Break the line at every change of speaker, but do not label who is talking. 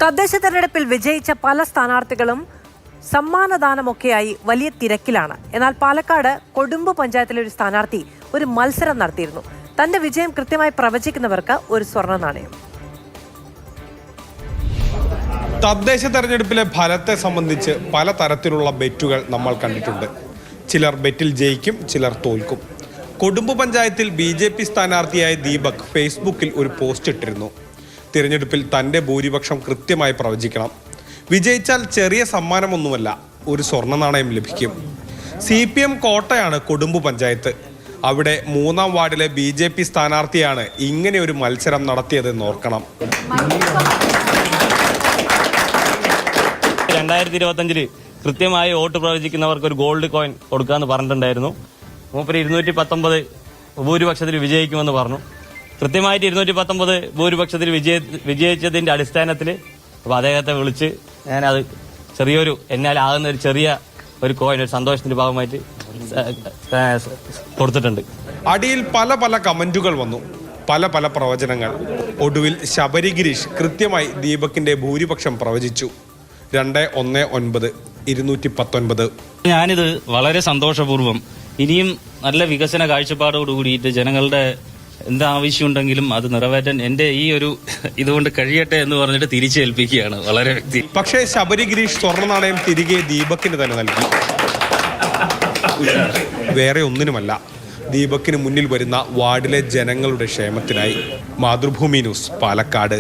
തദ്ദേശ തെരഞ്ഞെടുപ്പിൽ വിജയിച്ച പല സ്ഥാനാർത്ഥികളും സമ്മാനദാനമൊക്കെയായി വലിയ തിരക്കിലാണ്. എന്നാൽ പാലക്കാട് കൊടുമ്പ് പഞ്ചായത്തിലെ ഒരു സ്ഥാനാർത്ഥി ഒരു മത്സരം നടത്തിയിരുന്നു. തന്റെ വിജയം കൃത്യമായി പ്രവചിക്കുന്നവർക്ക് ഒരു സ്വർണ്ണ നാണയം.
തദ്ദേശ തെരഞ്ഞെടുപ്പിലെ ഫലത്തെ സംബന്ധിച്ച് പല തരത്തിലുള്ള ബെറ്റുകൾ നമ്മൾ കണ്ടിട്ടുണ്ട്. ചിലർ ബെറ്റിൽ ജയിക്കും, ചിലർ തോൽക്കും. കൊടുമ്പ് പഞ്ചായത്തിൽ BJP സ്ഥാനാർത്ഥിയായ ദീപക് ഫേസ്ബുക്കിൽ ഒരു പോസ്റ്റ് ഇട്ടിരുന്നു. തിരഞ്ഞെടുപ്പിൽ തൻ്റെ ഭൂരിപക്ഷം കൃത്യമായി പ്രവചിക്കണം. വിജയിച്ചാൽ ചെറിയ സമ്മാനമൊന്നുമല്ല, ഒരു സ്വർണ്ണ നാണയം ലഭിക്കും. CPM കോട്ടയാണ് കൊടുമ്പ് പഞ്ചായത്ത്. അവിടെ 3-ാം വാർഡിലെ BJP സ്ഥാനാർത്ഥിയാണ് ഇങ്ങനെ ഒരു മത്സരം നടത്തിയതെന്ന് ഓർക്കണം.
2025 കൃത്യമായി വോട്ട് പ്രവചിക്കുന്നവർക്ക് ഒരു ഗോൾഡ് കോയിൻ കൊടുക്കാമെന്ന് പറഞ്ഞിട്ടുണ്ടായിരുന്നു. മൂപ്പര് 219 ഭൂരിപക്ഷത്തിൽ വിജയിക്കുമെന്ന് പറഞ്ഞു. കൃത്യമായിട്ട് 219 ഭൂരിപക്ഷത്തിൽ വിജയിച്ചതിന്റെ അടിസ്ഥാനത്തിൽ അപ്പോൾ അദ്ദേഹത്തെ വിളിച്ച് ഞാനത് എന്നാൽ ആകുന്ന ഒരു ചെറിയ ഒരു കോയിൻ ഒരു സന്തോഷത്തിന്റെ ഭാഗമായിട്ട് കൊടുത്തിട്ടുണ്ട്.
അടിയിൽ പല കമന്റുകൾ വന്നു, പല പ്രവചനങ്ങൾ. ഒടുവിൽ ശബരി ഗിരീഷ് കൃത്യമായി ദീപകിന്റെ ഭൂരിപക്ഷം പ്രവചിച്ചു. 219 219.
ഞാനിത് വളരെ സന്തോഷപൂർവ്വം ഇനിയും നല്ല വികസന കാഴ്ചപ്പാടോടുകൂടിയിട്ട് ജനങ്ങളുടെ എന്താവശ്യമുണ്ടെങ്കിലും അത് നിറവേറ്റാൻ എന്റെ ഈ ഒരു ഇതുകൊണ്ട് കഴിയട്ടെ എന്ന് പറഞ്ഞിട്ട് തിരിച്ചേൽപ്പിക്കുകയാണ്. വളരെ വ്യക്തി.
പക്ഷേ ശബരി ഗിരീഷ് സ്വർണ്ണ നാണയം തിരികെ ദീപകിന് തന്നെ നൽകി. വേറെ ഒന്നിനുമല്ല, ദീപകിന് മുന്നിൽ വരുന്ന വാർഡിലെ ജനങ്ങളുടെ ക്ഷേമത്തിനായി. മാതൃഭൂമി ന്യൂസ്, പാലക്കാട്.